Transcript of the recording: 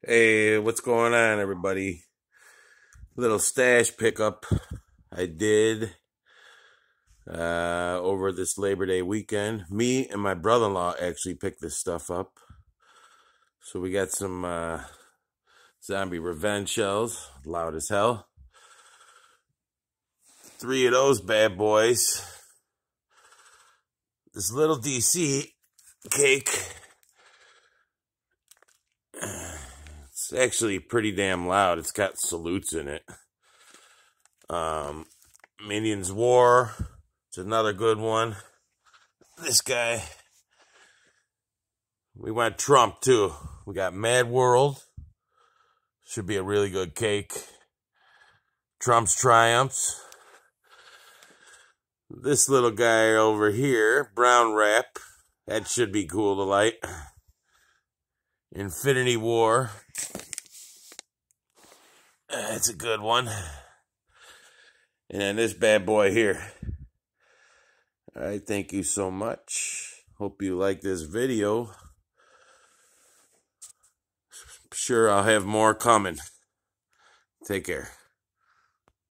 Hey, what's going on, everybody? Little stash pickup I did over this Labor Day weekend. Me and my brother-in-law actually picked this stuff up. So we got some zombie revenge shells, loud as hell. 3 of those bad boys. This little DC cake. It's actually pretty damn loud. It's got salutes in it. Minions War. It's another good one. This guy. We went Trump too. We got Mad World. Should be a really good cake. Trump's Triumphs. This little guy over here, brown wrap. That should be cool to light. Infinity War. That's a good one. And then this bad boy here. Alright, thank you so much. Hope you like this video. Sure, I'll have more coming. Take care.